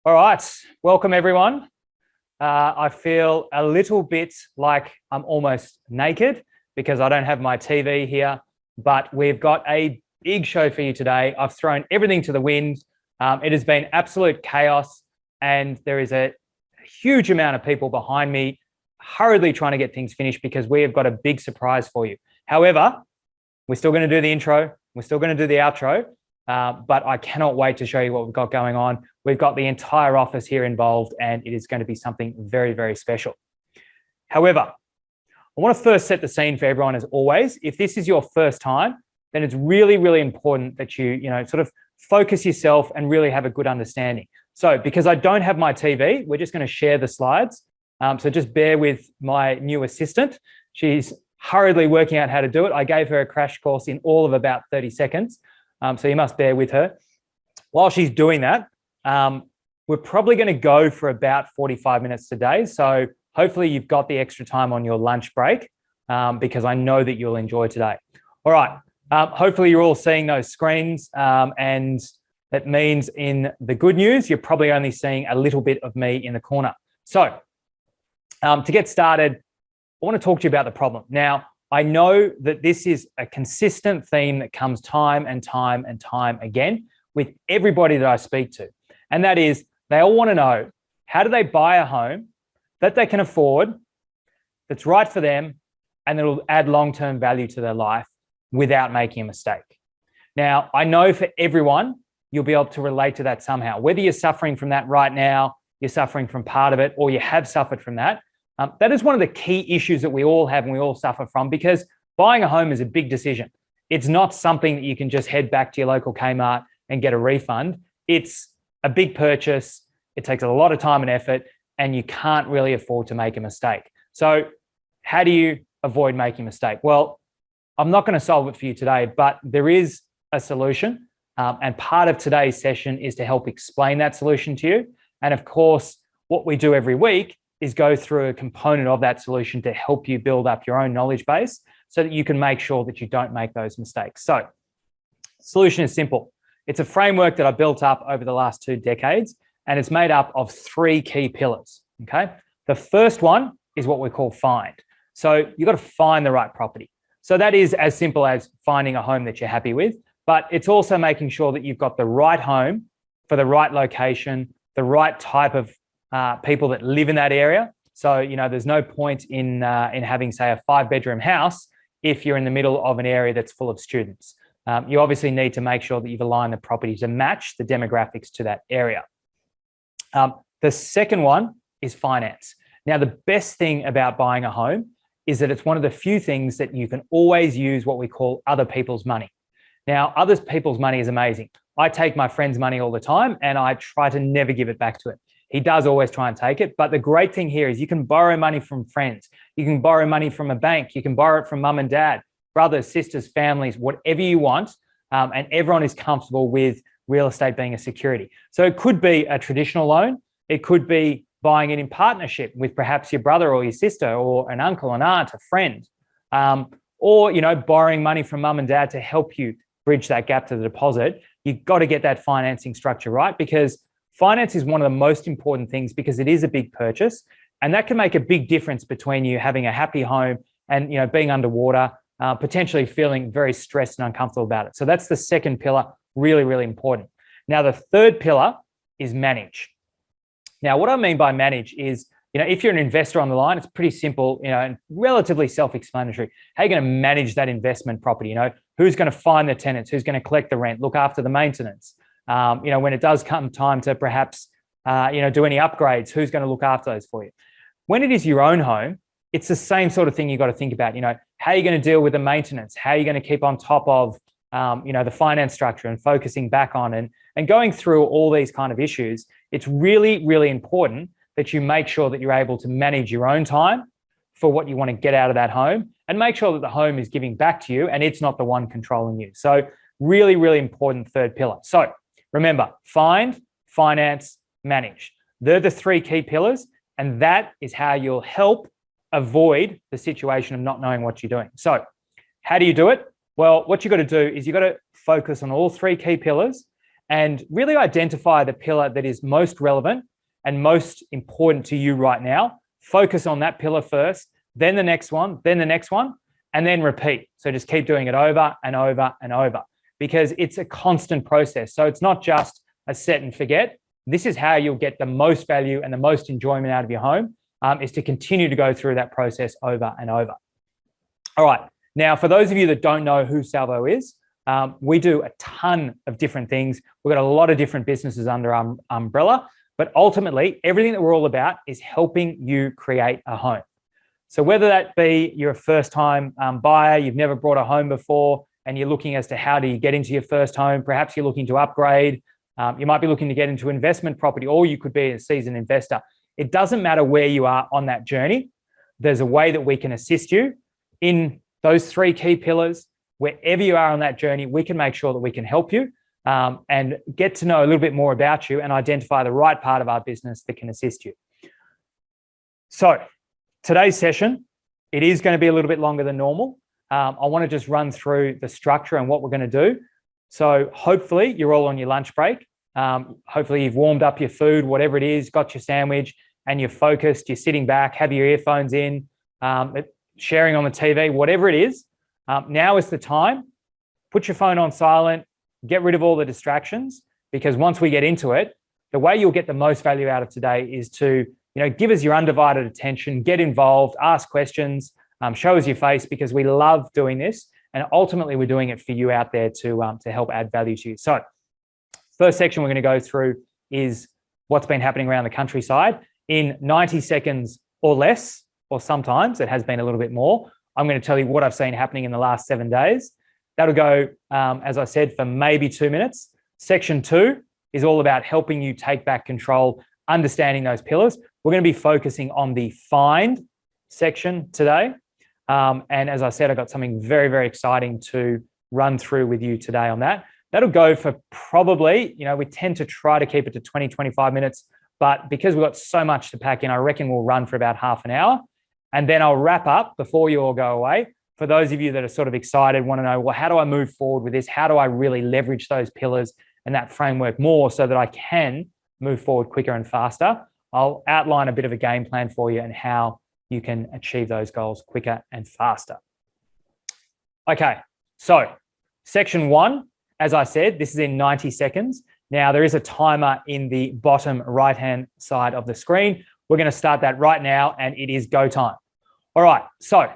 All right, welcome everyone. I feel a little bit like I'm almost naked because I don't have my TV here, but we've got a big show for you today. I've thrown everything to the wind. It has been absolute chaos, and there is a huge amount of people behind me hurriedly trying to get things finished because we have got a big surprise for you. However, we're still going to do the intro. We're still going to do the outro. But I cannot wait to show you what we've got going on. We've got the entire office here involved, and it is going to be something very, very special. However, I want to first set the scene for everyone as always. If this is your first time, then it's really, really important that you sort of focus yourself and really have a good understanding. So because I don't have my TV, we're just going to share the slides. So just bear with my new assistant. She's hurriedly working out how to do it. I gave her a crash course in all of about 30 seconds. So you must bear with her. While she's doing that, we're probably going to go for about 45 minutes today. So hopefully you've got the extra time on your lunch break because I know that you'll enjoy today. All right. Hopefully you're all seeing those screens, and that means in the good news, you're probably only seeing a little bit of me in the corner. So to get started, I want to talk to you about the problem. Now, I know that this is a consistent theme that comes time and time and time again with everybody that I speak to. And that is, they all want to know, how do they buy a home that they can afford, that's right for them, and that will add long-term value to their life without making a mistake? Now, I know for everyone, you'll be able to relate to that somehow. Whether you're suffering from that right now, you're suffering from part of it, or you have suffered from that, that is one of the key issues that we all have and we all suffer from, because buying a home is a big decision. It's not something that you can just head back to your local Kmart and get a refund. It's a big purchase. It takes a lot of time and effort, and you can't really afford to make a mistake. So how do you avoid making a mistake? Well, I'm not going to solve it for you today, but there is a solution. And part of today's session is to help explain that solution to you. And of course, what we do every week is go through a component of that solution to help you build up your own knowledge base so that you can make sure that you don't make those mistakes. So the solution is simple. It's a framework that I built up over the last 2 decades, and it's made up of 3 key pillars, okay? The first one is what we call find. So you've got to find the right property. So that is as simple as finding a home that you're happy with, but it's also making sure that you've got the right home for the right location, the right type of people that live in that area. So, there's no point in having, say, a 5-bedroom house if you're in the middle of an area that's full of students. You obviously need to make sure that you've aligned the property to match the demographics to that area. The second one is finance. Now, the best thing about buying a home is that it's one of the few things that you can always use what we call other people's money. Now, other people's money is amazing. I take my friend's money all the time, and I try to never give it back to him. He does always try and take it. But the great thing here is you can borrow money from friends. You can borrow money from a bank. You can borrow it from mum and dad, brothers, sisters, families, whatever you want. And everyone is comfortable with real estate being a security. So it could be a traditional loan. It could be buying it in partnership with perhaps your brother or your sister or an uncle, an aunt, a friend. Or, borrowing money from mum and dad to help you bridge that gap to the deposit. You've got to get that financing structure right, because finance is one of the most important things, because it is a big purchase, and that can make a big difference between you having a happy home and being underwater, potentially feeling very stressed and uncomfortable about it. So that's the second pillar, really, really important. Now, the third pillar is manage. Now, what I mean by manage is, if you're an investor on the line, it's pretty simple, and relatively self-explanatory. How are you going to manage that investment property? Who's going to find the tenants? Who's going to collect the rent? Look after the maintenance? When it does come time to perhaps, do any upgrades, who's going to look after those for you? When it is your own home, it's the same sort of thing you've got to think about. How are you going to deal with the maintenance? How are you going to keep on top of, the finance structure and focusing back on and going through all these kind of issues? It's really, really important that you make sure that you're able to manage your own time for what you want to get out of that home, and make sure that the home is giving back to you and it's not the one controlling you. So really, really important third pillar. So remember, find, finance, manage. They're the 3 key pillars, and that is how you'll help avoid the situation of not knowing what you're doing. So how do you do it? Well, what you've got to do is you've got to focus on all 3 key pillars, and really identify the pillar that is most relevant and most important to you right now. Focus on that pillar first, then the next one, then the next one, and then repeat. So just keep doing it over and over and over, because it's a constant process. So it's not just a set and forget. This is how you'll get the most value and the most enjoyment out of your home, is to continue to go through that process over and over. All right. Now, for those of you that don't know who Salvo is, we do a ton of different things. We've got a lot of different businesses under our umbrella, but ultimately everything that we're all about is helping you create a home. So whether that be you're a first-time buyer, you've never bought a home before, and you're looking as to how do you get into your first home, perhaps you're looking to upgrade, you might be looking to get into investment property, or you could be a seasoned investor. It doesn't matter where you are on that journey. There's a way that we can assist you in those three key pillars. Wherever you are on that journey, we can make sure that we can help you and get to know a little bit more about you and identify the right part of our business that can assist you. So today's session, it is going to be a little bit longer than normal. I want to just run through the structure and what we're going to do. So hopefully you're all on your lunch break. Hopefully you've warmed up your food, whatever it is, got your sandwich, and you're focused, you're sitting back, have your earphones in, sharing on the TV, whatever it is. Now is the time. Put your phone on silent, get rid of all the distractions, because once we get into it, the way you'll get the most value out of today is to, give us your undivided attention, get involved, ask questions, show us your face, because we love doing this. And ultimately, we're doing it for you out there to help add value to you. So first section we're going to go through is what's been happening around the countryside in 90 seconds or less, or sometimes it has been a little bit more. I'm going to tell you what I've seen happening in the last 7 days. That'll go, as I said, for maybe 2 minutes. Section 2 is all about helping you take back control, understanding those pillars. We're going to be focusing on the find section today. And as I said, I've got something very, very exciting to run through with you today on that. That'll go for probably, we tend to try to keep it to 20, 25 minutes, but because we've got so much to pack in, I reckon we'll run for about half an hour. And then I'll wrap up before you all go away. For those of you that are sort of excited, want to know, well, how do I move forward with this? How do I really leverage those pillars and that framework more so that I can move forward quicker and faster? I'll outline a bit of a game plan for you and how you can achieve those goals quicker and faster. Okay, so section 1, as I said, this is in 90 seconds. Now, there is a timer in the bottom right-hand side of the screen. We're going to start that right now, and it is go time. All right, so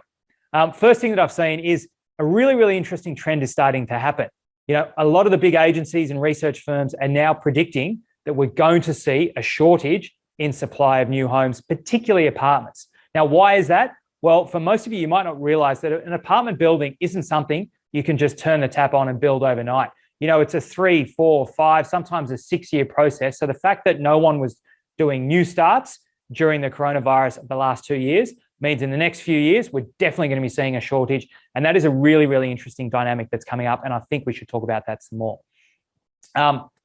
first thing that I've seen is a really, really interesting trend is starting to happen. A lot of the big agencies and research firms are now predicting that we're going to see a shortage in supply of new homes, particularly apartments. Now, why is that? Well, for most of you, you might not realize that an apartment building isn't something you can just turn the tap on and build overnight. It's a 3, 4, 5, sometimes a 6-year process. So the fact that no one was doing new starts during the coronavirus the last 2 years means in the next few years, we're definitely going to be seeing a shortage. And that is a really, really interesting dynamic that's coming up. And I think we should talk about that some more.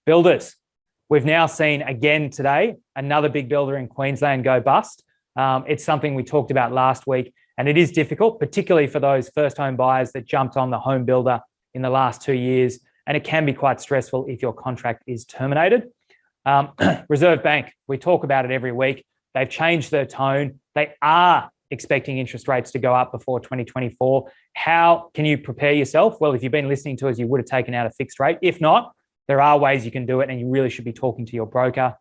Builders. We've now seen again today, another big builder in Queensland go bust. It's something we talked about last week, and it is difficult, particularly for those first home buyers that jumped on the home builder in the last 2 years. And it can be quite stressful if your contract is terminated. Reserve Bank, we talk about it every week. They've changed their tone. They are expecting interest rates to go up before 2024. How can you prepare yourself? Well, if you've been listening to us, you would have taken out a fixed rate. If not, there are ways you can do it, and you really should be talking to your broker.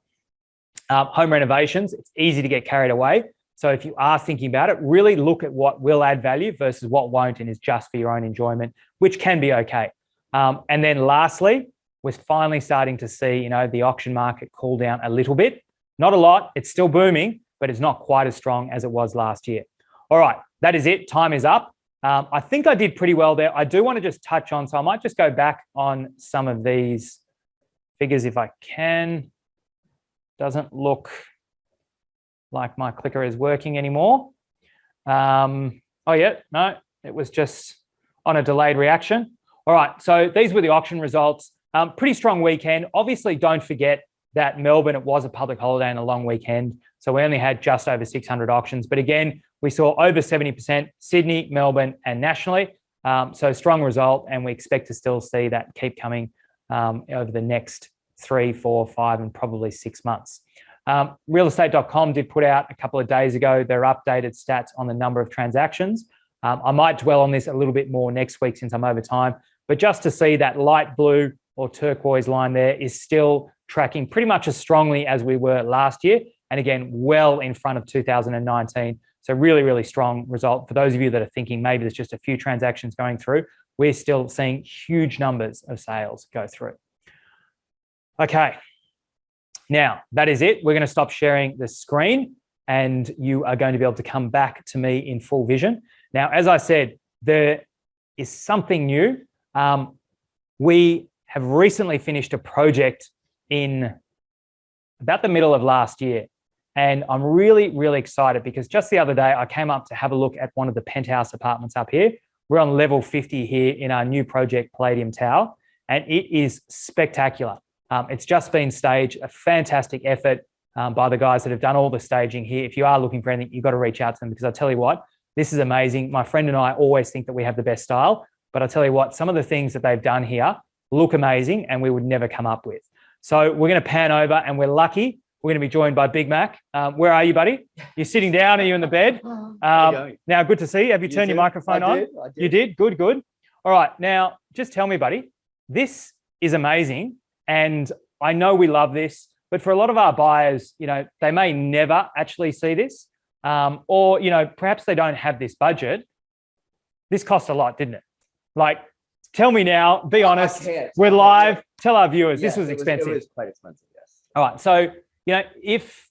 Home renovations, it's easy to get carried away. So if you are thinking about it, really look at what will add value versus what won't and is just for your own enjoyment, which can be okay. And then lastly, we're finally starting to see, the auction market cool down a little bit. Not a lot, it's still booming, but it's not quite as strong as it was last year. All right, that is it. Time is up. I think I did pretty well there. I do want to just touch on, so I might just go back on some of these figures if I can. Doesn't look like my clicker is working anymore. Oh yeah, no, it was just on a delayed reaction. All right, so these were the auction results. Pretty strong weekend. Obviously, don't forget that Melbourne, it was a public holiday and a long weekend. So we only had just over 600 auctions. But again, we saw over 70% Sydney, Melbourne, and nationally. So strong result, and we expect to still see that keep coming over the next 3, 4, 5, and probably 6 months. Realestate.com did put out a couple of days ago their updated stats on the number of transactions. I might dwell on this a little bit more next week since I'm over time, but just to see that light blue or turquoise line there is still tracking pretty much as strongly as we were last year. And again, well in front of 2019. So really, really strong result. For those of you that are thinking maybe there's just a few transactions going through, we're still seeing huge numbers of sales go through. Okay. Now, that is it. We're going to stop sharing the screen and you are going to be able to come back to me in full vision. Now, as I said, there is something new. We have recently finished a project in about the middle of last year. And I'm really, really excited because just the other day, I came up to have a look at one of the penthouse apartments up here. We're on level 50 here in our new project, Palladium Tower, and it is spectacular. It's just been staged, a fantastic effort by the guys that have done all the staging here. If you are looking for anything, you've got to reach out to them because I tell you what, this is amazing. My friend and I always think that we have the best style, but I tell you what, some of the things that they've done here look amazing and we would never come up with. So we're going to pan over and we're lucky. We're going to be joined by Big Mac. Where are you, buddy? You're sitting down. Are you in the bed? Now, good to see you. Have you turned your microphone on? I did. You did? Good, good. All right. Now, just tell me, buddy, this is amazing. And I know we love this, but for a lot of our buyers, you know, they may never actually see this or, you know, perhaps they don't have this budget. This cost a lot, didn't it? Like, tell me now, be honest. We're live. Tell our viewers, this was expensive. It was quite expensive, yes. All right. So, you know, if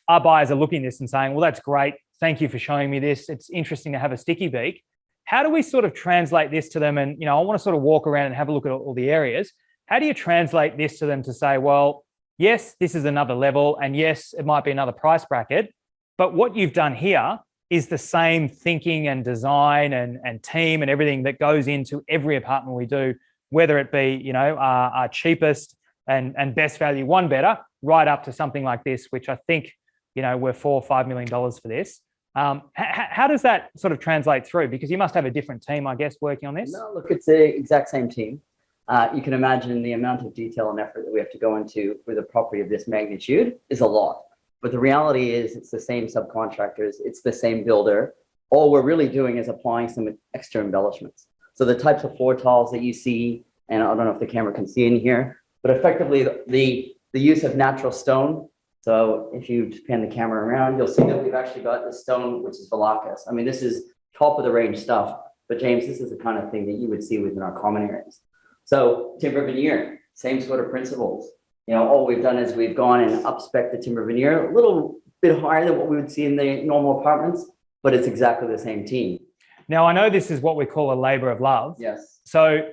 our buyers are looking at this and saying, well, that's great. Thank you for showing me this. It's interesting to have a sticky beak. How do we sort of translate this to them? And, you know, I want to sort of walk around and have a look at all the areas. How do you translate this to them to say, well, yes, this is another level. And yes, it might be another price bracket. But what you've done here is the same thinking and design and team and everything that goes into every apartment we do, whether it be, you know, our cheapest and best value, one better, right up to something like this, which I think, you know, we're $4 or $5 million for this. How does that sort of translate through? Because you must have a different team, I guess, working on this. No, look, it's the exact same team. You can imagine the amount of detail and effort that we have to go into with a property of this magnitude is a lot. But the reality is it's the same subcontractors, it's the same builder. All we're really doing is applying some extra embellishments. So the types of floor tiles that you see, and I don't know if the camera can see in here, but effectively the use of natural stone. So if you just pan the camera around, you'll see that we've actually got this stone, which is Velacus. I mean, this is top of the range stuff, but James, this is the kind of thing that you would see within our common areas. So timber veneer, same sort of principles. You know, all we've done is we've gone and up-spec the timber veneer a little bit higher than what we would see in the normal apartments, but it's exactly the same team. Now, I know this is what we call a labor of love. Yes. So,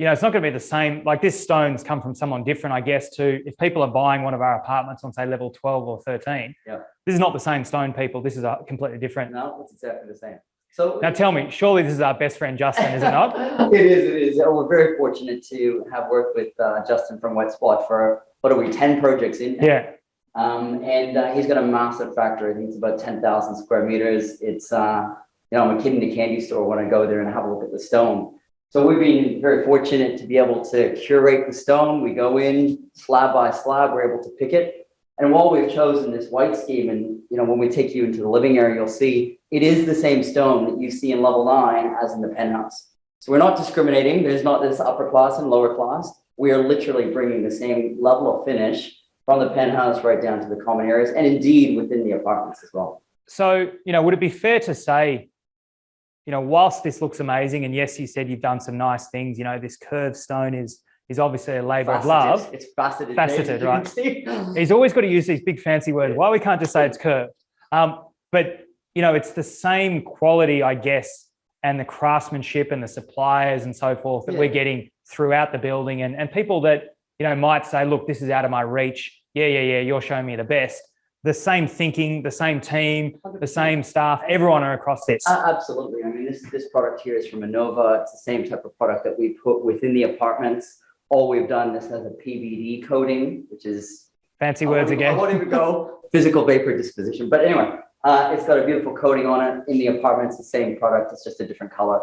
you know, it's not going to be the same. Like this stone's come from someone different, I guess, to if people are buying one of our apartments on, say, level 12 or 13. Yeah. This is not the same stone, people. This is a completely different. No, it's exactly the same. So now tell me, surely this is our best friend, Justin, is it not? It is. We're very fortunate to have worked with Justin from Wet Spot for, what are we, 10 projects in now? Yeah. And he's got a massive factory. I think it's about 10,000 square meters. It's, you know, I'm a kid in the candy store when I go there and have a look at the stone. So we've been very fortunate to be able to curate the stone. We go in slab by slab, we're able to pick it. And while we've chosen this white scheme, and you know, when we take you into the living area, you'll see it is the same stone that you see in level 9 as in the penthouse. So we're not discriminating. There's not this upper class and lower class. We are literally bringing the same level of finish from the penthouse right down to the common areas, and indeed within the apartments as well. So, you know, would it be fair to say, you know, whilst this looks amazing, and yes, you said you've done some nice things, you know, this curved stone is obviously a labor of love. It's faceted. Faceted, right? He's always got to use these big fancy words. Why we can't just say it's curved? But, you know, it's the same quality, I guess, and the craftsmanship and the suppliers and so forth that we're getting throughout the building. And people that, you know, might say, look, this is out of my reach. Yeah, you're showing me the best. The same thinking, the same team, 100%. The same staff, everyone are across this. Absolutely. I mean, this product here is from Innova. It's the same type of product that we put within the apartments. All we've done, this has a PVD coating, which is... Fancy words again. I won't even go physical vapor disposition. But anyway, it's got a beautiful coating on it. In the apartments, the same product. It's just a different color.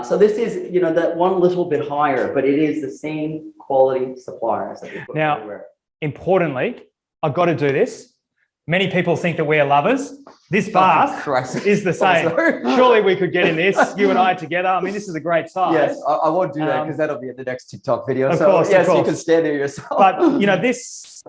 So this is, that one little bit higher, but it is the same quality suppliers that we put Now, everywhere. Importantly, I've got to do this. Many people think that we're lovers. This bath is the same. Surely we could get in this, you and I together. I mean, this is a great size. Yes, I won't do that because that'll be in the next TikTok video. Of course, yes, you can stand there yourself. But, this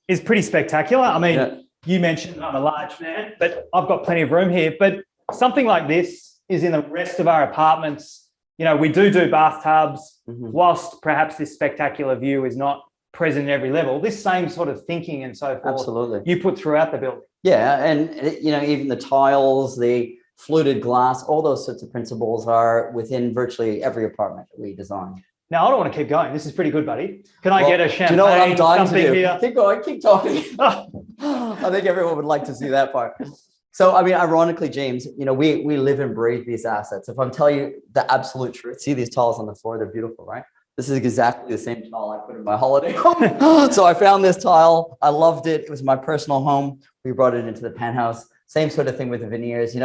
is pretty spectacular. I mean, Yeah. You mentioned I'm a large man, but I've got plenty of room here. But something like this is in the rest of our apartments. We do bathtubs, whilst perhaps this spectacular view is not present at every level. This same sort of thinking and so forth, Absolutely, you put throughout the building. Yeah, and even the tiles, the fluted glass, all those sorts of principles are within virtually every apartment that we design. Now, I don't want to keep going. This is pretty good, buddy. Can I get a champagne? Do you know what I'm dying to do? Here? Keep going, keep talking. I think everyone would like to see that part. So, I mean, ironically, James, we live and breathe these assets. If I'm telling you the absolute truth, see these tiles on the floor, they're beautiful, right? This is exactly the same tile I put in my holiday home. So I found this tile. I loved it. It was my personal home. We brought it into the penthouse. Same sort of thing with the veneers.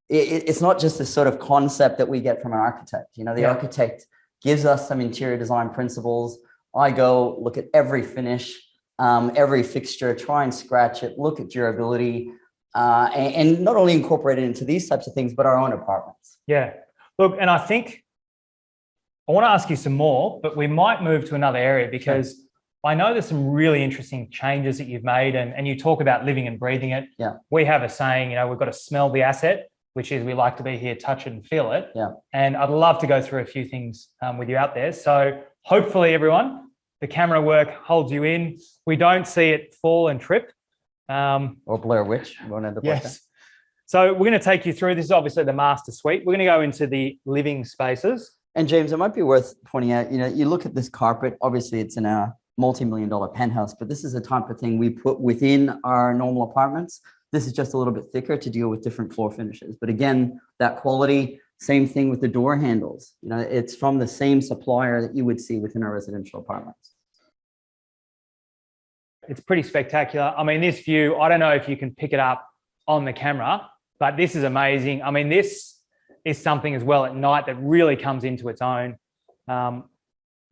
It's not just this sort of concept that we get from an architect. The architect gives us some interior design principles. I go look at every finish, every fixture, try and scratch it, look at durability, and not only incorporate it into these types of things, but our own apartments. Yeah. Look, and I think I want to ask you some more, but we might move to another area because I know there's some really interesting changes that you've made, and you talk about living and breathing it. Yeah. We have a saying, we've got to smell the asset, which is we like to be here, touch it and feel it. Yeah. And I'd love to go through a few things with you out there. So hopefully everyone, the camera work holds you in. We don't see it fall and trip. Or Blair Witch. Won't end up like that. Yes. So we're going to take you through, this is obviously the master suite. We're going to go into the living spaces. And James, it might be worth pointing out, you look at this carpet, obviously it's in a multi-million-dollar penthouse, but this is the type of thing we put within our normal apartments. This is just a little bit thicker to deal with different floor finishes. But again, that quality, same thing with the door handles. It's from the same supplier that you would see within our residential apartments. It's pretty spectacular. I mean, this view, I don't know if you can pick it up on the camera, but this is amazing. I mean, this is something as well at night that really comes into its own.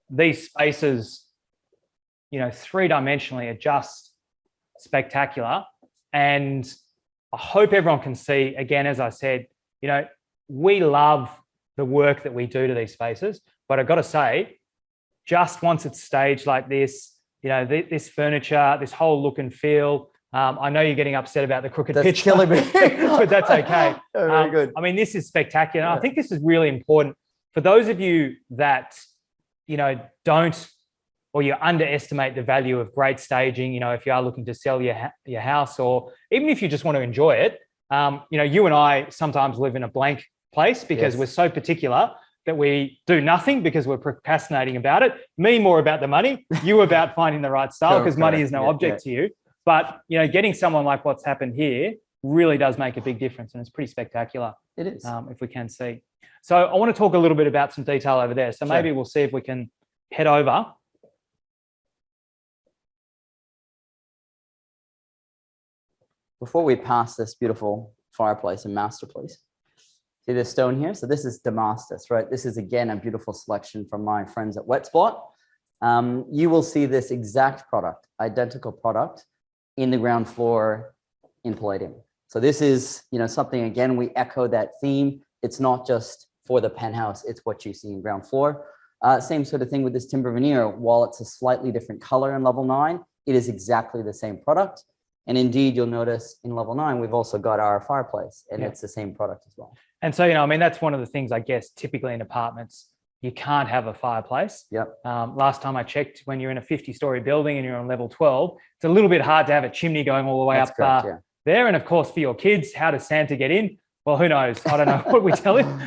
These spaces, three-dimensionally are just spectacular. And I hope everyone can see, again, as I said, we love the work that we do to these spaces, but I've got to say, just once it's staged like this, this furniture, this whole look and feel, I know you're getting upset about the crooked pitch, killing me. but that's okay. Very good. I mean, this is spectacular. Yeah. I think this is really important for those of you that, don't, or you underestimate the value of great staging. If you are looking to sell your house, or even if you just want to enjoy it, you and I sometimes live in a blank place because we're so particular that we do nothing because we're procrastinating about it. Me more about the money, you about finding the right style because money is no object to you. But, getting someone like what's happened here really does make a big difference, and it's pretty spectacular. It is. If we can see. So I want to talk a little bit about some detail over there. So maybe we'll see if we can head over. Before we pass this beautiful fireplace and masterpiece, see this stone here? So this is Damascus, right? This is, again, a beautiful selection from my friends at Wetspot. You will see this exact product, identical product, in the ground floor in Palladium. So this is, something, again, we echo that theme. It's not just for the penthouse, it's what you see in ground floor. Same sort of thing with this timber veneer. While it's a slightly different color in level 9, it is exactly the same product. And indeed, you'll notice in level 9, we've also got our fireplace, and it's the same product as well. And so, that's one of the things, I guess, typically in apartments, you can't have a fireplace. Yep. Last time I checked, when you're in a 50-story building and you're on level 12, it's a little bit hard to have a chimney going all the way up there. And of course, for your kids, how does Santa get in? Well, who knows? I don't know what we tell him.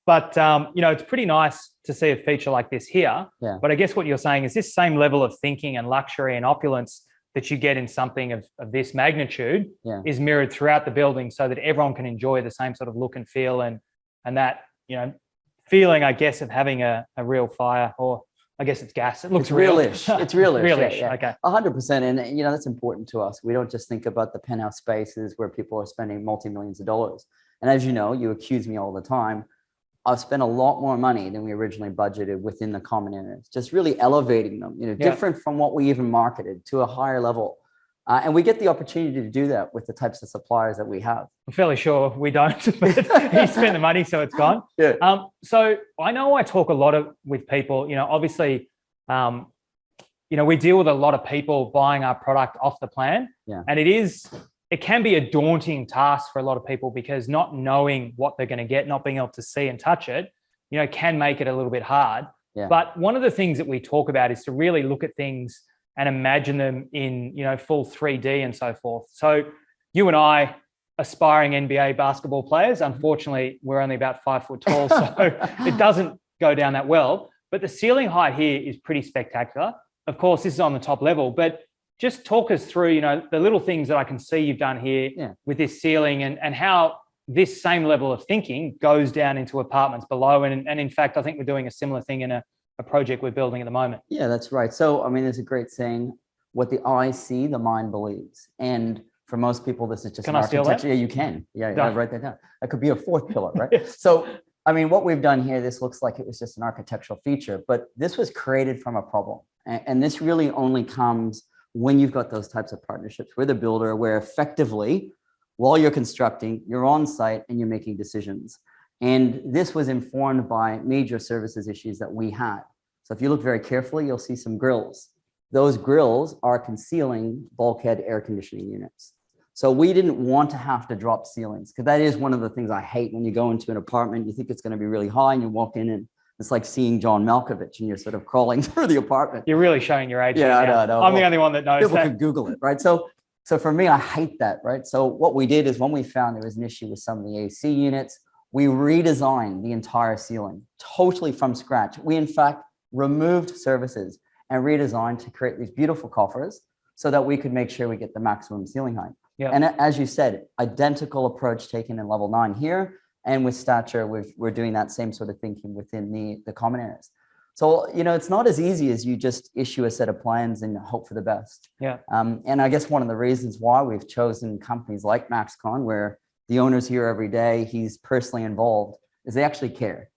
But it's pretty nice to see a feature like this here. Yeah. But I guess what you're saying is this same level of thinking and luxury and opulence that you get in something of this magnitude is mirrored throughout the building so that everyone can enjoy the same sort of look and feel and that, feeling, I guess, of having a real fire, or I guess it's gas. It looks realish. It's realish. Realish. Yeah. Okay. 100%. And, that's important to us. We don't just think about the penthouse spaces where people are spending multi-millions of dollars. And as you know, you accuse me all the time. I've spent a lot more money than we originally budgeted within the common areas, just really elevating them, different from what we even marketed to a higher level. And we get the opportunity to do that with the types of suppliers that we have. I'm fairly sure we don't, but he spent the money, so it's gone. Yeah. So I know I talk a lot with people, obviously, we deal with a lot of people buying our product off the plan. Yeah. And it can be a daunting task for a lot of people because not knowing what they're going to get, not being able to see and touch it, can make it a little bit hard. Yeah. But one of the things that we talk about is to really look at things and imagine them in, full 3D and so forth. So you and I, aspiring NBA basketball players, unfortunately, we're only about 5 foot tall, so it doesn't go down that well. But the ceiling height here is pretty spectacular. Of course, this is on the top level, but just talk us through, the little things that I can see you've done here with this ceiling and how this same level of thinking goes down into apartments below. And in fact, I think we're doing a similar thing in a project we're building at the moment. Yeah, that's right. So, there's a great saying, what the eye see, the mind believes. And for most people, this is just Can I steal that? Yeah, you can. Yeah, write that down. That could be a fourth pillar, right? So, what we've done here, this looks like it was just an architectural feature, but this was created from a problem. And this really only comes when you've got those types of partnerships with a builder where effectively, while you're constructing, you're on site and you're making decisions. And this was informed by major services issues that we had. So if you look very carefully, you'll see some grills. Those grills are concealing bulkhead air conditioning units. So we didn't want to have to drop ceilings because that is one of the things I hate when you go into an apartment, you think it's going to be really high and you walk in and it's like seeing John Malkovich and you're sort of crawling through the apartment. You're really showing your age. Yeah, I know. I'm the only one that knows people that. Can Google it, right? So for me, I hate that, right? So what we did is when we found there was an issue with some of the AC units, we redesigned the entire ceiling totally from scratch. We, in fact, removed services and redesigned to create these beautiful coffers so that we could make sure we get the maximum ceiling height. Yeah. And as you said, identical approach taken in level 9 here. And with Stature, we're doing that same sort of thinking within the common areas. So, it's not as easy as you just issue a set of plans and hope for the best. Yeah. And I guess one of the reasons why we've chosen companies like Maxcon, where the owner's here every day, he's personally involved, is they actually care.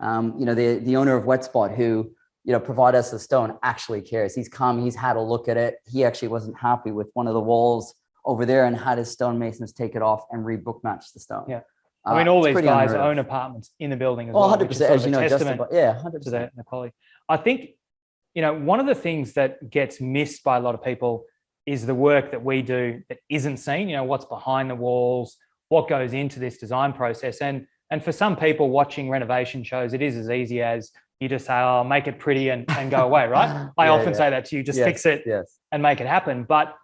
The owner of Wet Spot, who, provide us the stone, actually cares. He's come, he's had a look at it. He actually wasn't happy with one of the walls over there and had his stonemasons take it off and re-book match the stone. Yeah. All these guys own apartments in the building as well. 100%, as you know, testament 100%. To the quality. I think, one of the things that gets missed by a lot of people is the work that we do that isn't seen, what's behind the walls, what goes into this design process. And for some people watching renovation shows, it is as easy as you just say, oh, make it pretty and go away, right? I often say that to you, just fix it and make it happen. But,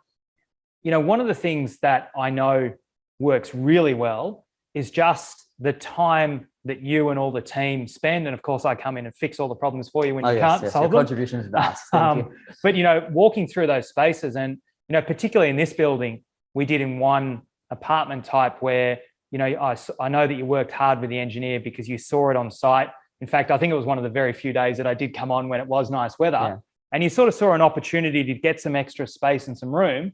one of the things that I know works really well is just the time that you and all the team spend. And of course, I come in and fix all the problems for you when you can't solve them. Contribution is vast. Thank you. But, walking through those spaces and, particularly in this building, we did in one apartment type where, I know that you worked hard with the engineer because you saw it on site. In fact, I think it was one of the very few days that I did come on when it was nice weather. Yeah. And you sort of saw an opportunity to get some extra space and some room.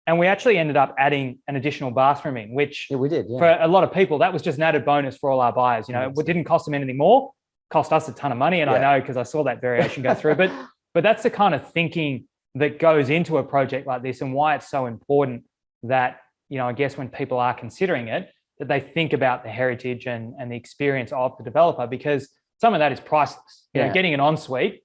And we actually ended up adding an additional bathroom in, which we did. For a lot of people, that was just an added bonus for all our buyers. It didn't cost them anything more, cost us a ton of money. And I know because I saw that variation go through. But that's the kind of thinking that goes into a project like this and why it's so important that, I guess when people are considering it, that they think about the heritage and the experience of the developer, because some of that is priceless. Getting an ensuite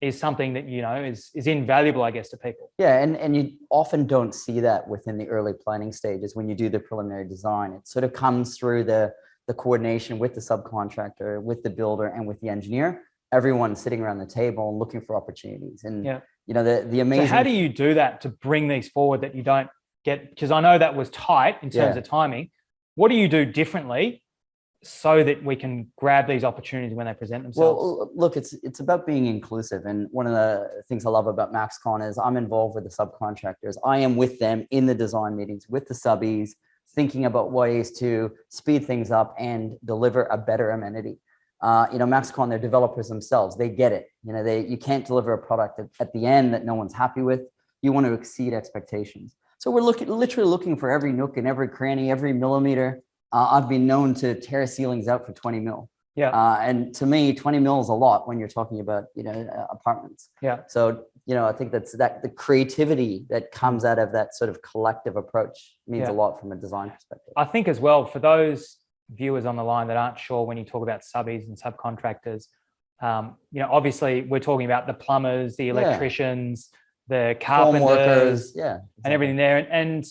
is something that, is invaluable, I guess, to people. Yeah, and you often don't see that within the early planning stages when you do the preliminary design. It sort of comes through the coordination with the subcontractor, with the builder, and with the engineer. Everyone sitting around the table and looking for opportunities. And, the amazing... So how do you do that to bring these forward that you don't get... Because I know that was tight in terms of timing. What do you do differently so that we can grab these opportunities when they present themselves? Well, look, it's about being inclusive. And one of the things I love about Maxcon is I'm involved with the subcontractors. I am with them in the design meetings with the subbies, thinking about ways to speed things up and deliver a better amenity. Maxcon, they're developers themselves. They get it. You can't deliver a product at the end that no one's happy with. You want to exceed expectations. So we're literally looking for every nook and every cranny, every millimeter. I've been known to tear ceilings out for 20 mil. Yeah. And to me, 20 mil is a lot when you're talking about, apartments. Yeah. So, I think that the creativity that comes out of that sort of collective approach means a lot from a design perspective. I think as well, for those viewers on the line that aren't sure, when you talk about subbies and subcontractors, obviously we're talking about the plumbers, the electricians, the carpenters, workers, and everything there. And,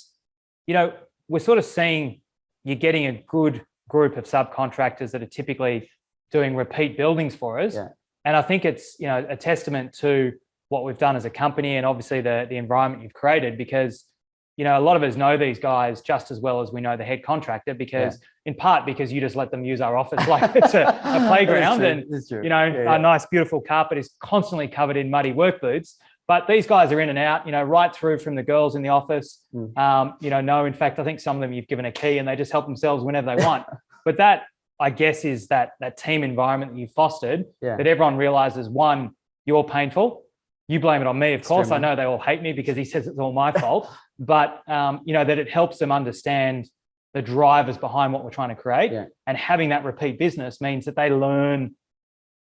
we're sort of seeing you're getting a good group of subcontractors that are typically doing repeat buildings for us. Yeah. And I think it's, a testament to what we've done as a company and obviously the environment you've created, because, a lot of us know these guys just as well as we know the head contractor, because in part because you just let them use our office like it's a playground. And, our nice, beautiful carpet is constantly covered in muddy work boots. But these guys are in and out, right through from the girls in the office. In fact, I think some of them you've given a key and they just help themselves whenever they want. But that, I guess, is that team environment that you fostered, that everyone realizes, one, you're painful. You blame it on me, of course. I know they all hate me because he says it's all my fault. But, that it helps them understand the drivers behind what we're trying to create. And having that repeat business means that they learn,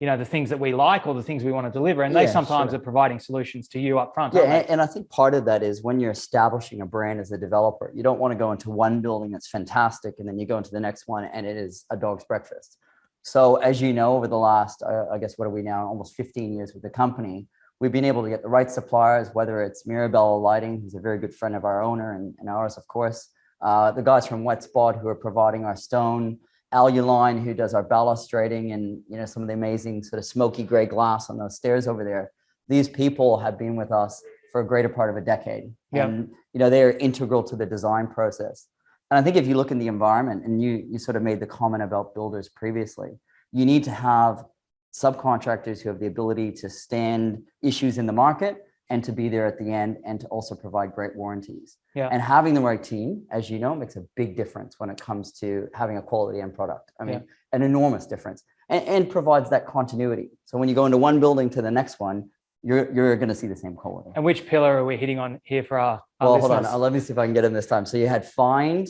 the things that we like or the things we want to deliver. And they sometimes are providing solutions to you up front. And I think part of that is when you're establishing a brand as a developer, you don't want to go into one building that's fantastic and then you go into the next one and it is a dog's breakfast. So as you know, over the last, I guess, what are we now, almost 15 years with the company, we've been able to get the right suppliers, whether it's Mirabella Lighting, who's a very good friend of our owner and ours, of course, the guys from Wet Spot who are providing our stone, Aluline, who does our balustrating and, some of the amazing sort of smoky gray glass on those stairs over there. These people have been with us for a greater part of a decade. And, they are integral to the design process. And I think if you look in the environment, and you sort of made the comment about builders previously, you need to have subcontractors who have the ability to stand issues in the market and to be there at the end and to also provide great warranties. And having the right team, as you know, makes a big difference when it comes to having a quality end product. I mean, an enormous difference, and provides that continuity. So when you go into one building to the next one, you're going to see the same quality. And which pillar are we hitting on here for our well, listeners? Hold on. Let me see if I can get in this time. So you had find,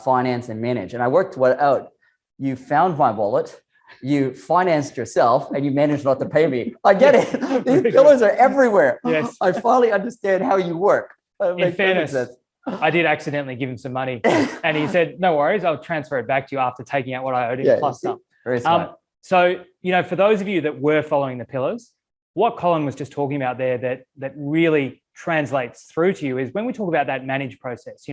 finance, and manage. And I worked what out. You found my wallet. You financed yourself and you managed not to pay me. I get it. These pillars are everywhere. Yes. I finally understand how you work. In fairness, I did accidentally give him some money and he said, no worries, I'll transfer it back to you after taking out what I owed him plus some. Very smart. So, for those of you that were following the pillars, what Colin was just talking about there that really translates through to you is when we talk about that managed process,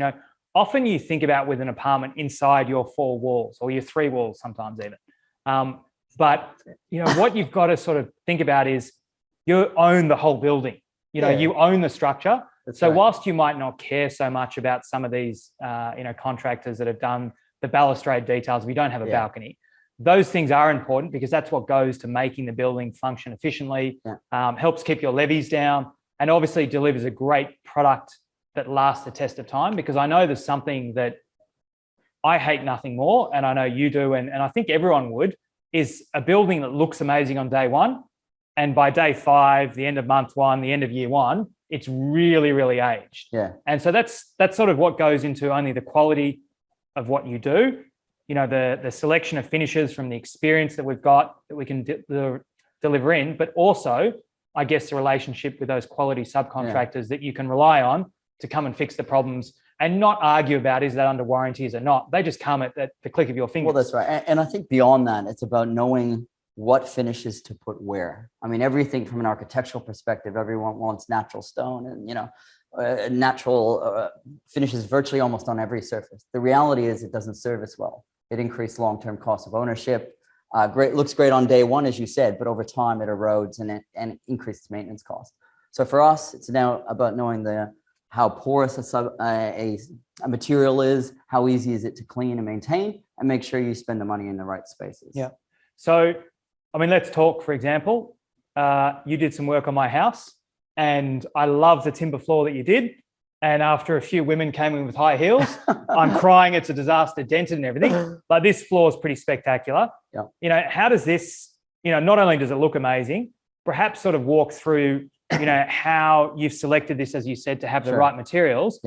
often you think about with an apartment inside your 4 walls or your 3 walls sometimes even. But what you've got to sort of think about is you own the whole building. You own the structure. So whilst you might not care so much about some of these, contractors that have done the balustrade details, if you don't have a balcony, those things are important because that's what goes to making the building function efficiently, helps keep your levies down, and obviously delivers a great product that lasts the test of time. Because I know there's something that I hate nothing more, and I know you do, and I think everyone would, is a building that looks amazing on day one, and by day 5, the end of month 1, the end of year 1, it's really, really aged. And so that's sort of what goes into only the quality of what you do, the selection of finishes from the experience that we've got that we can deliver in, but also, I guess, the relationship with those quality subcontractors that you can rely on to come and fix the problems and not argue about is that under warranties or not. They just come at the click of your fingers. Well, that's right. And I think beyond that, it's about knowing what finishes to put where. I mean, everything from an architectural perspective, everyone wants natural stone and, natural finishes virtually almost on every surface. The reality is it doesn't service well. It increased long-term cost of ownership. Looks great on day 1, as you said, but over time it erodes and it increases maintenance costs. So for us, it's now about knowing how porous a material is, how easy is it to clean and maintain, and make sure you spend the money in the right spaces. So, let's talk, for example, you did some work on my house and I love the timber floor that you did. And after a few women came in with high heels, I'm crying, it's a disaster, dented and everything, but this floor is pretty spectacular. How does this, not only does it look amazing, perhaps sort of walk through how you've selected this, as you said, to have the right materials.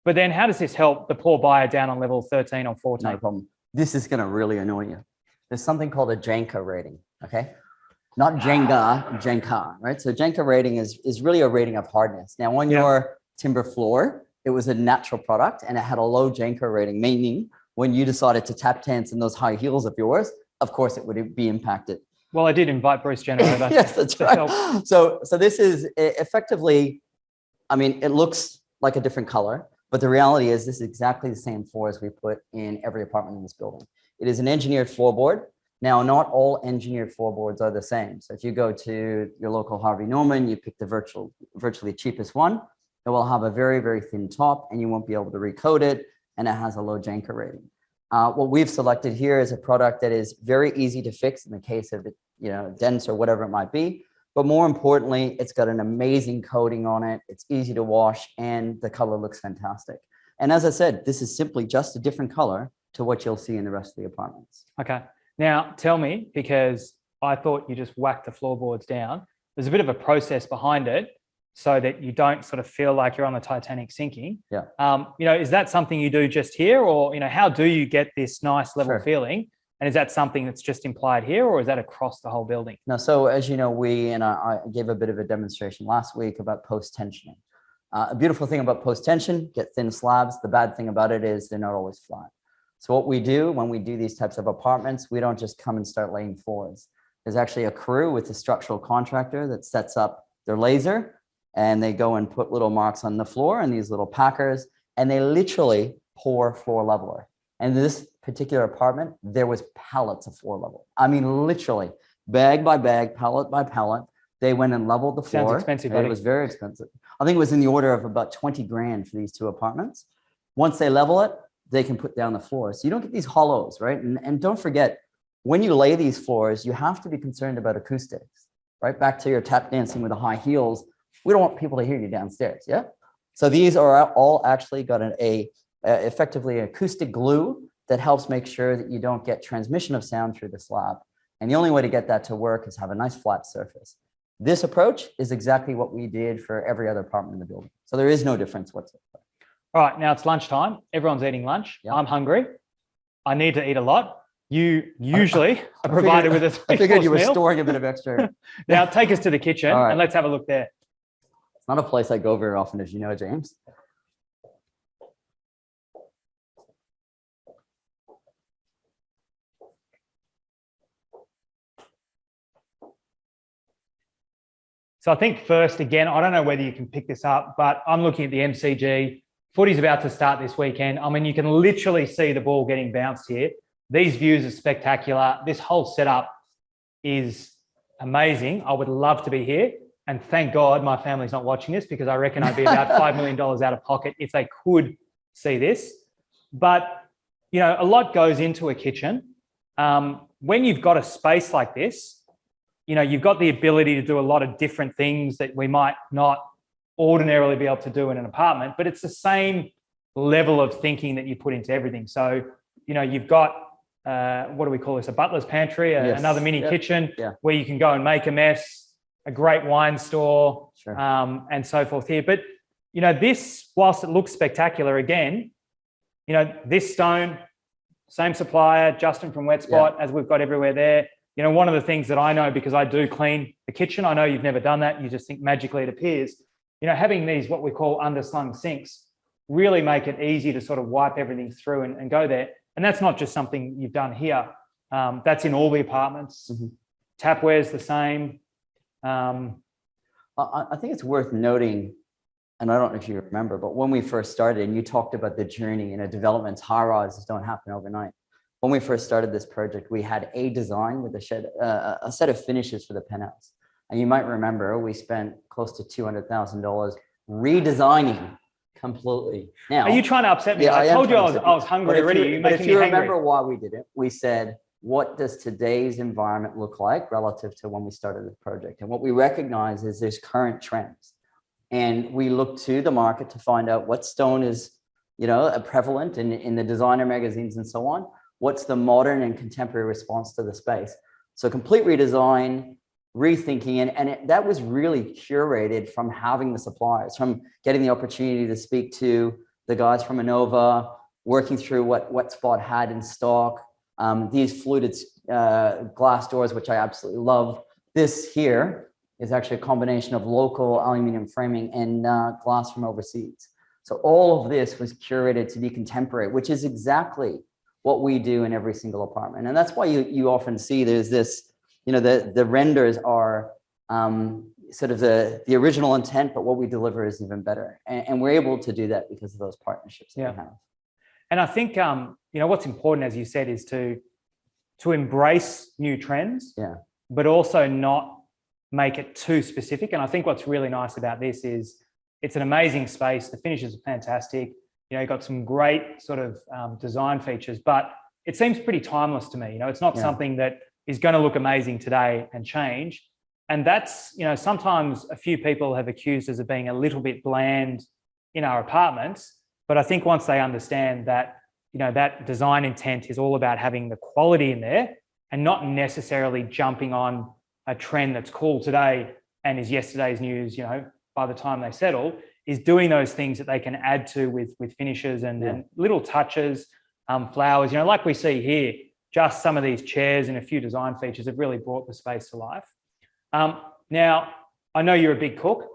But then how does this help the poor buyer down on level 13 or 14? No problem. This is going to really annoy you. there's something called a Jenka rating, okay? Not Jenga, Jenka, right? So Jenka rating is really a rating of hardness. Now, on your timber floor, it was a natural product and it had a low Jenka rating, meaning when you decided to tap dance in those high heels of yours, of course, it would be impacted. Well, I did invite Bruce Jenner over. Yes, that's right. So this is effectively, I mean, it looks like a different color, but the reality is this is exactly the same floor as we put in every apartment in this building. It is an engineered floorboard. Now, not all engineered floorboards are the same. So if you go to your local Harvey Norman, you pick the virtually cheapest one, it will have a very, very thin top and you won't be able to recoat it, and it has a low Jenka rating. What we've selected here is a product that is very easy to fix in the case of it, dents or whatever it might be. But more importantly, it's got an amazing coating on it. It's easy to wash and the color looks fantastic. And as I said, this is simply just a different color to what you'll see in the rest of the apartments. Okay. Now tell me, because I thought you just whacked the floorboards down, there's a bit of a process behind it so that you don't sort of feel like you're on the Titanic sinking. Yeah. Is that something you do just here, or, how do you get this nice level feeling? And is that something that's just implied here, or is that across the whole building? No, so as you know, I gave a bit of a demonstration last week about post-tensioning. A beautiful thing about post-tension, get thin slabs. The bad thing about it is they're not always flat. So what we do when we do these types of apartments, we don't just come and start laying floors. There's actually a crew with a structural contractor that sets up their laser, and they go and put little marks on the floor and these little packers, and they literally pour floor leveler. And this particular apartment, there was pallets of floor level. I mean, literally bag by bag, pallet by pallet. They went and leveled the floor. Sounds expensive, buddy. It was very expensive. I think it was in the order of about 20 grand for these two apartments. Once they level it, they can put down the floor. So you don't get these hollows, right? And don't forget, when you lay these floors, you have to be concerned about acoustics, right? Back to your tap dancing with the high heels. We don't want people to hear you downstairs, yeah? So these are all actually got effectively acoustic glue that helps make sure that you don't get transmission of sound through the slab. And the only way to get that to work is have a nice flat surface. This approach is exactly what we did for every other apartment in the building. So there is no difference whatsoever. All right, now it's lunchtime. Everyone's eating lunch. Yep. I'm hungry. I need to eat a lot. You usually are provided with a I figured you were meal. storing a bit of extra. Now take us to the kitchen and let's have a look there. It's not a place I go very often, as you know, James. So I think first, again, I don't know whether you can pick this up, but I'm looking at the MCG. Footy's about to start this weekend. I mean, you can literally see the ball getting bounced here. These views are spectacular. This whole setup is amazing. I would love to be here. And thank God my family's not watching this, because I reckon I'd be about $5 million out of pocket if they could see this. But, a lot goes into a kitchen. When you've got a space like this, you've got the ability to do a lot of different things that we might not ordinarily be able to do in an apartment, but it's the same level of thinking that you put into everything. So, you've got, what do we call this? A butler's pantry, another mini kitchen where you can go and make a mess, a great wine store, and so forth here. But, this, whilst it looks spectacular, again, this stone, same supplier, Justin from Wet Spot, as we've got everywhere there. One of the things that I know, because I do clean the kitchen, I know you've never done that, you just think magically it appears, having these, what we call underslung sinks, really make it easy to sort of wipe everything through and go there. And that's not just something you've done here. That's in all the apartments. Mm-hmm. Tapware's the same. I think it's worth noting, and I don't know if you remember, but when we first started, and you talked about the journey, developments, high rises don't happen overnight. When we first started this project, we had a design with a set of finishes for the penthouse. And you might remember we spent close to $200,000 redesigning completely. Now, are you trying to upset me? Yeah, I told you I was hungry already. If you remember why we did it, we said, what does today's environment look like relative to when we started the project? And what we recognize is there's current trends. And we look to the market to find out what stone is, prevalent in the designer magazines and so on. What's the modern and contemporary response to the space? So complete redesign, rethinking, and that was really curated from having the suppliers, from getting the opportunity to speak to the guys from Innova, working through what Spot had in stock, These fluted glass doors, which I absolutely love. This here is actually a combination of local aluminum framing and glass from overseas. So all of this was curated to be contemporary, which is exactly what we do in every single apartment. And that's why you often see there's this, the renders are sort of the original intent, but what we deliver is even better. And we're able to do that because of those partnerships that we have. And I think, what's important, as you said, is to embrace new trends, but also not make it too specific. And I think what's really nice about this is it's an amazing space. The finishes are fantastic. You've got some great sort of design features, but it seems pretty timeless to me. It's not something that is going to look amazing today and change. And that's, sometimes a few people have accused us of being a little bit bland in our apartments. But I think once they understand that, that design intent is all about having the quality in there and not necessarily jumping on a trend that's cool today and is yesterday's news, by the time they settle, is doing those things that they can add to with finishes and little touches, flowers, like we see here. Just some of these chairs and a few design features have really brought the space to life. Now, I know you're a big cook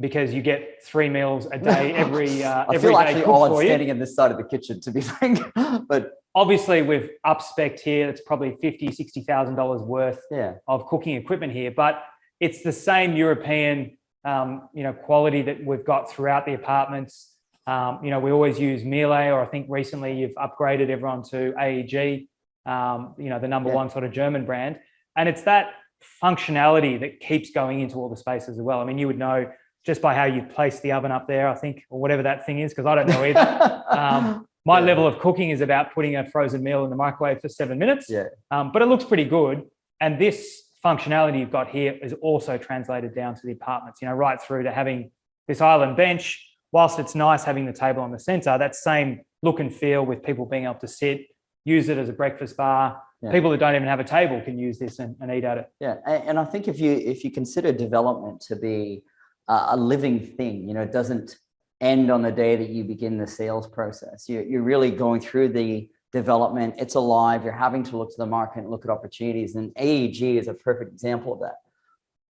because you get 3 meals a day every day. I feel actually odd standing in this side of the kitchen, to be frank. But obviously, we've up-spec'd here. It's probably $50,000, $60,000 worth of cooking equipment here. But it's the same European, quality that we've got throughout the apartments. We always use Miele, or I think recently you've upgraded everyone to AEG. The number one sort of German brand. And it's that functionality that keeps going into all the spaces as well. I mean, you would know just by how you place the oven up there, I think, or whatever that thing is, because I don't know either. My level of cooking is about putting a frozen meal in the microwave for 7 minutes. But it looks pretty good. And this functionality you've got here is also translated down to the apartments, right through to having this island bench. Whilst it's nice having the table on the center, that same look and feel with people being able to sit, use it as a breakfast bar. People that don't even have a table can use this and eat at it. And I think if you consider development to be a living thing, it doesn't end on the day that you begin the sales process. You're really going through the development. It's alive. You're having to look to the market and look at opportunities. And AEG is a perfect example of that.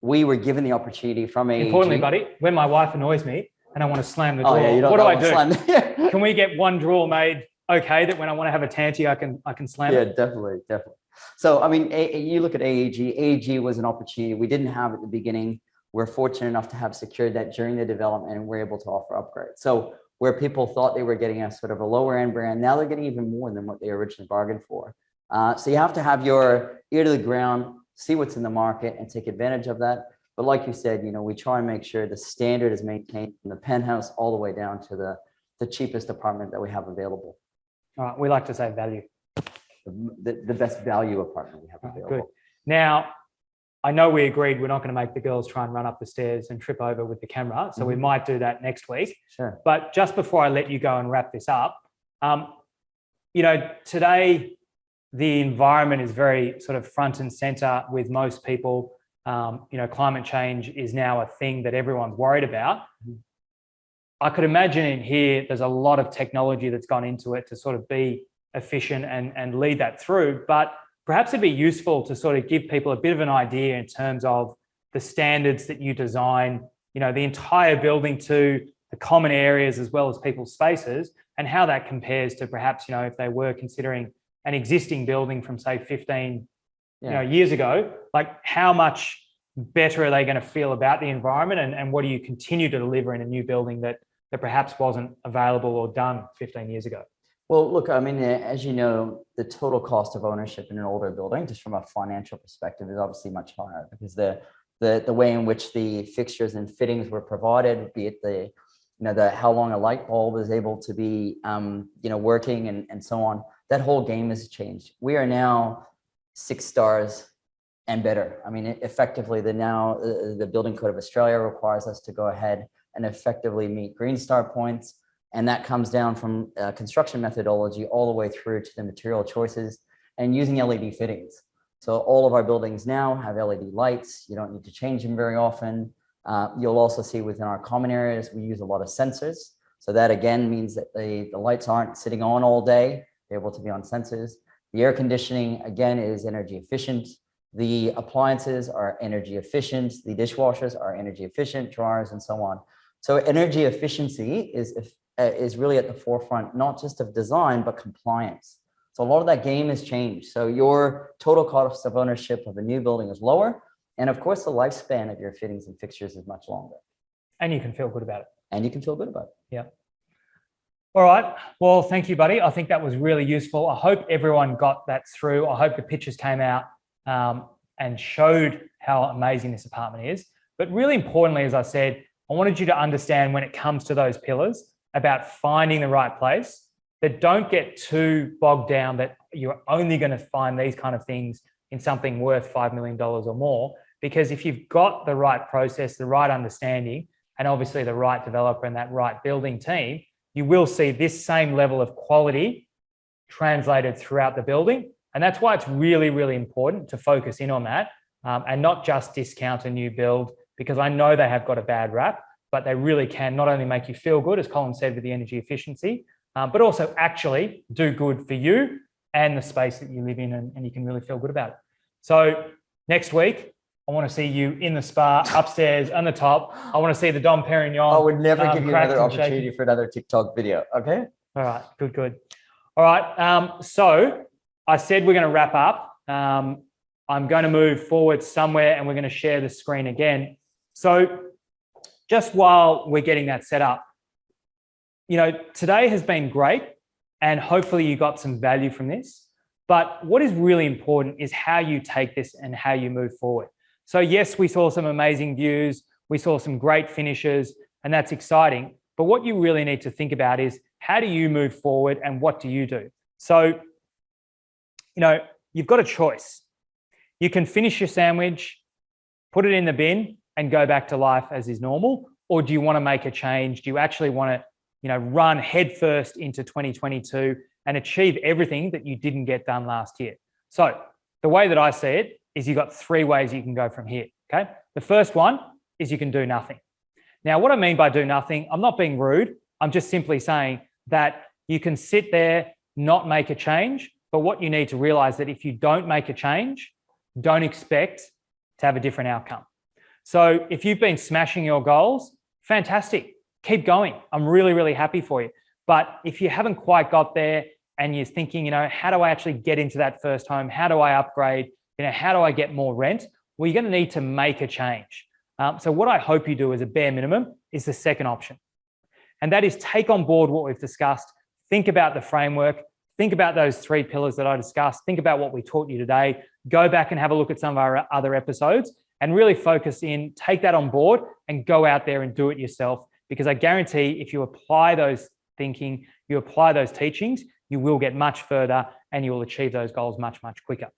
We were given the opportunity from AEG. Importantly, buddy, when my wife annoys me and I want to slam the door, what do I do? Can we get one drawer made okay that when I want to have a tanty, I can slam it? Yeah, definitely. So, I mean, you look at AEG. AEG was an opportunity we didn't have at the beginning. We're fortunate enough to have secured that during the development, and we're able to offer upgrades. So where people thought they were getting a sort of a lower end brand, now they're getting even more than what they originally bargained for. So you have to have your ear to the ground, see what's in the market and take advantage of that. But like you said, we try and make sure the standard is maintained from the penthouse all the way down to the cheapest apartment that we have available. We like to say value. The best value apartment we have available. Good. Now, I know we agreed we're not going to make the girls try and run up the stairs and trip over with the camera. So we might do that next week. Sure. But just before I let you go and wrap this up, today the environment is very sort of front and center with most people. Climate change is now a thing that everyone's worried about. I could imagine in here, there's a lot of technology that's gone into it to sort of be efficient and lead that through. But perhaps it'd be useful to sort of give people a bit of an idea in terms of the standards that you design, the entire building to the common areas as well as people's spaces, and how that compares to perhaps, if they were considering an existing building from say 15 years ago, like how much better are they going to feel about the environment, and what do you continue to deliver in a new building that perhaps wasn't available or done 15 years ago? Well, look, I mean, as you know, the total cost of ownership in an older building, just from a financial perspective, is obviously much higher because the way in which the fixtures and fittings were provided, be it the how long a light bulb is able to be working and so on, that whole game has changed. We are now 6 stars and better. I mean, effectively, the Building Code of Australia requires us to go ahead and effectively meet Green Star points. And that comes down from construction methodology all the way through to the material choices and using LED fittings. So all of our buildings now have LED lights. You don't need to change them very often. You'll also see within our common areas, we use a lot of sensors. So that again means that the lights aren't sitting on all day. They're able to be on sensors. The air conditioning, again, is energy efficient. The appliances are energy efficient. The dishwashers are energy efficient, dryers, and so on. So energy efficiency is really at the forefront, not just of design, but compliance. So a lot of that game has changed. So your total cost of ownership of a new building is lower. And of course, the lifespan of your fittings and fixtures is much longer. And you can feel good about it. And you can feel good about it. Yeah. All right. Well, thank you, buddy. I think that was really useful. I hope everyone got that through. I hope the pictures came out and showed how amazing this apartment is. But really importantly, as I said, I wanted you to understand when it comes to those pillars about finding the right place, that don't get too bogged down that you're only going to find these kind of things in something worth $5 million or more. Because if you've got the right process, the right understanding, and obviously the right developer and that right building team, you will see this same level of quality translated throughout the building. And that's why it's really, really important to focus in on that and not just discount a new build, because I know they have got a bad rap, but they really can not only make you feel good, as Colin said, with the energy efficiency, but also actually do good for you and the space that you live in, and you can really feel good about it. So next week, I want to see you in the spa, upstairs, on the top. I want to see the Dom Perignon. I would never give you another cracked and opportunity shaken. for another TikTok video, okay? All right, good, good. All right, so I said we're going to wrap up. I'm going to move forward somewhere and we're going to share the screen again. So just while we're getting that set up, you know, today has been great and hopefully you got some value from this. But what is really important is how you take this and how you move forward. So yes, we saw some amazing views, we saw some great finishes, and that's exciting. But what you really need to think about is how do you move forward and what do you do? So, you know, you've got a choice. You can finish your sandwich, put it in the bin and go back to life as is normal, or do you want to make a change? Do you actually want to, you know, run headfirst into 2022 and achieve everything that you didn't get done last year? So the way that I see it is you've got three ways you can go from here, okay? The first one is you can do nothing. Now, what I mean by do nothing, I'm not being rude. I'm just simply saying that you can sit there, not make a change, but what you need to realize that if you don't make a change, don't expect to have a different outcome. So if you've been smashing your goals, fantastic, keep going. I'm really, really happy for you. But if you haven't quite got there and you're thinking, you know, how do I actually get into that first home? How do I upgrade? You know, how do I get more rent? Well, you're going to need to make a change. So what I hope you do as a bare minimum is the second option. And that is take on board what we've discussed. Think about the framework. Think about those three pillars that I discussed. Think about what we taught you today. Go back and have a look at some of our other episodes and really focus in, take that on board and go out there and do it yourself. Because I guarantee if you apply those thinking, you apply those teachings, you will get much further and you will achieve those goals much, much quicker.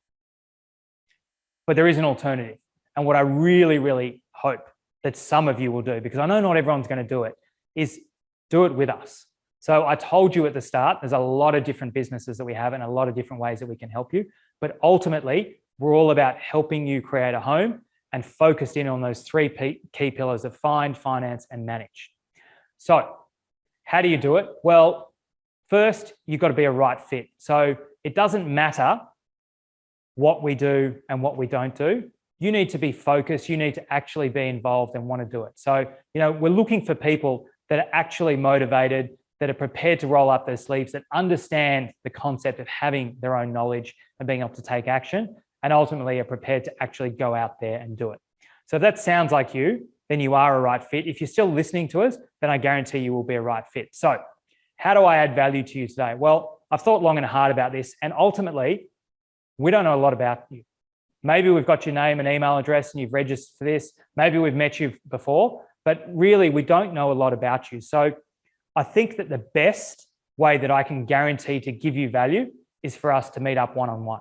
But there is an alternative. And what I really, really hope that some of you will do, because I know not everyone's going to do it, is do it with us. So I told you at the start, there's a lot of different businesses that we have and a lot of different ways that we can help you. But ultimately, we're all about helping you create a home and focused in on those three key pillars of find, finance, and manage. So how do you do it? Well, first, you've got to be a right fit. So it doesn't matter what we do and what we don't do. You need to be focused. You need to actually be involved and want to do it. So, you know, we're looking for people that are actually motivated, that are prepared to roll up their sleeves, that understand the concept of having their own knowledge and being able to take action, and ultimately are prepared to actually go out there and do it. So if that sounds like you, then you are a right fit. If you're still listening to us, then I guarantee you will be a right fit. So how do I add value to you today? Well, I've thought long and hard about this, and ultimately, we don't know a lot about you. Maybe we've got your name and email address and you've registered for this. Maybe we've met you before, but really we don't know a lot about you. So I think that the best way that I can guarantee to give you value is for us to meet up one-on-one.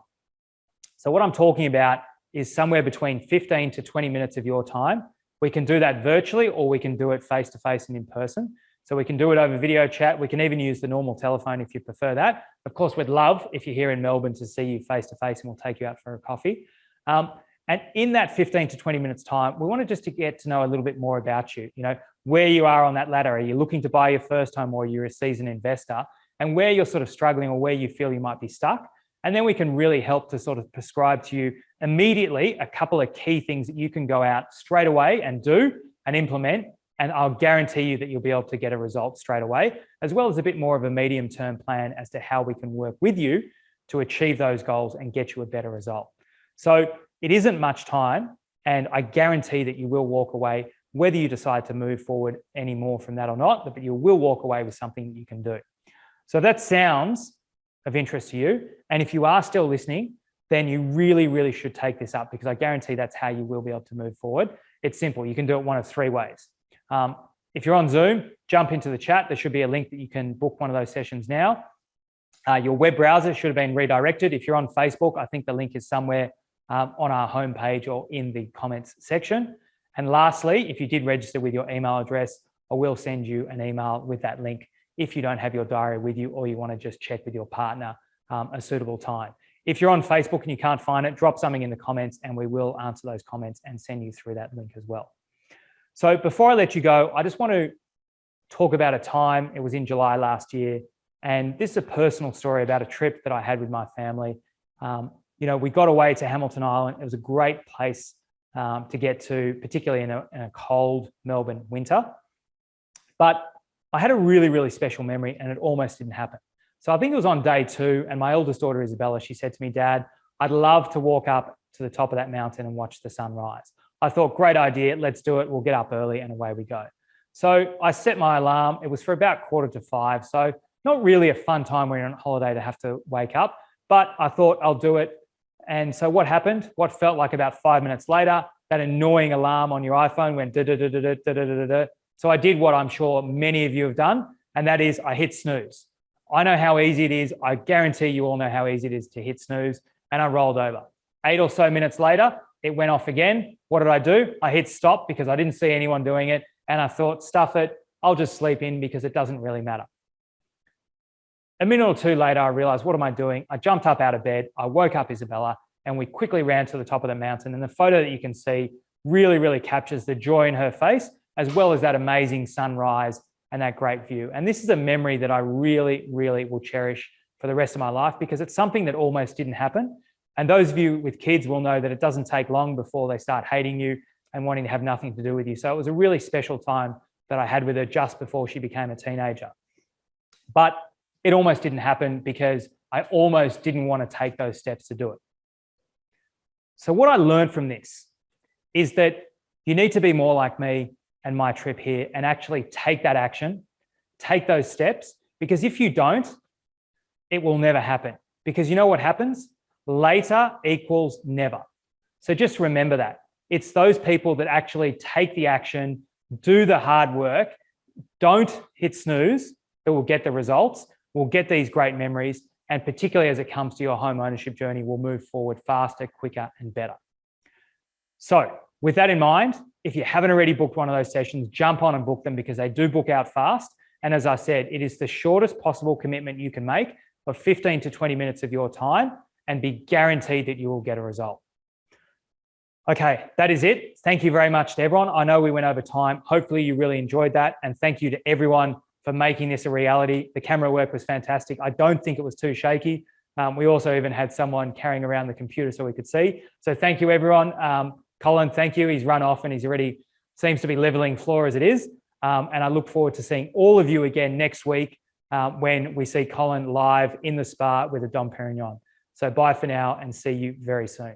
So what I'm talking about is somewhere between 15 to 20 minutes of your time. We can do that virtually or we can do it face-to-face and in person. So we can do it over video chat. We can even use the normal telephone if you prefer that. Of course, we'd love if you're here in Melbourne to see you face-to-face and we'll take you out for a coffee. And in that 15 to 20 minutes time, we wanted just to get to know a little bit more about you, you know, where you are on that ladder. Are you looking to buy your first home or you're a seasoned investor, and where you're sort of struggling or where you feel you might be stuck, And then we can really help to sort of prescribe to you immediately a couple of key things that you can go out straight away and do and implement. And I'll guarantee you that you'll be able to get a result straight away, as well as a bit more of a medium-term plan as to how we can work with you to achieve those goals and get you a better result. So it isn't much time, and I guarantee that you will walk away, whether you decide to move forward any more from that or not, but you will walk away with something that you can do. So that sounds of interest to you. And if you are still listening, then you really, really should take this up, because I guarantee that's how you will be able to move forward. It's simple. You can do it one of three ways. If you're on Zoom, jump into the chat. There should be a link that you can book one of those sessions now. Your web browser should have been redirected. If you're on Facebook, I think the link is somewhere on our homepage or in the comments section. And lastly, if you did register with your email address, I will send you an email with that link if you don't have your diary with you, or you want to just check with your partner a suitable time. If you're on Facebook and you can't find it, drop something in the comments and we will answer those comments and send you through that link as well. So before I let you go, I just want to talk about a time. It was in July last year. And this is a personal story about a trip that I had with my family. We got away to Hamilton Island. It was a great place to get to, particularly in a cold Melbourne winter. But I had a really, really special memory and it almost didn't happen. So I think it was on day 2, and my eldest daughter, Isabella, she said to me, "Dad, I'd love to walk up to the top of that mountain and watch the sunrise." I thought, great idea, let's do it. We'll get up early and away we go. So I set my alarm. It was for about 4:45. So not really a fun time when you're on holiday to have to wake up, but I thought I'll do it. And so what happened? What felt like about 5 minutes later, that annoying alarm on your iPhone went da-da-da-da-da-da-da-da. So I did what I'm sure many of you have done, and that is I hit snooze. I know how easy it is. I guarantee you all know how easy it is to hit snooze, and I rolled over. 8 or so minutes later, it went off again. What did I do? I hit stop because I didn't see anyone doing it, and I thought, stuff it, I'll just sleep in because it doesn't really matter. A minute or two later, I realized, what am I doing? I jumped up out of bed, I woke up Isabella, and we quickly ran to the top of the mountain. And the photo that you can see really, really captures the joy in her face, as well as that amazing sunrise and that great view. And this is a memory that I really, really will cherish for the rest of my life, because it's something that almost didn't happen. And those of you with kids will know that it doesn't take long before they start hating you and wanting to have nothing to do with you. So it was a really special time that I had with her just before she became a teenager. But it almost didn't happen because I almost didn't want to take those steps to do it. So what I learned from this is that you need to be more like me and my trip here and actually take that action, take those steps, because if you don't, it will never happen. Because you know what happens? Later equals never. So just remember that. It's those people that actually take the action, do the hard work, don't hit snooze, that will get the results, will get these great memories, and particularly as it comes to your home ownership journey, will move forward faster, quicker, and better. So with that in mind, if you haven't already booked one of those sessions, jump on and book them, because they do book out fast. And as I said, it is the shortest possible commitment you can make of 15 to 20 minutes of your time, and be guaranteed that you will get a result. Okay, that is it. Thank you very much to everyone. I know we went over time. Hopefully you really enjoyed that. And thank you to everyone for making this a reality. The camera work was fantastic. I don't think it was too shaky. We also even had someone carrying around the computer so we could see. So thank you, everyone. Colin, thank you. He's run off and he's already seems to be leveling floor as it is. And I look forward to seeing all of you again next week when we see Colin live in the spa with a Dom Perignon. So bye for now and see you very soon.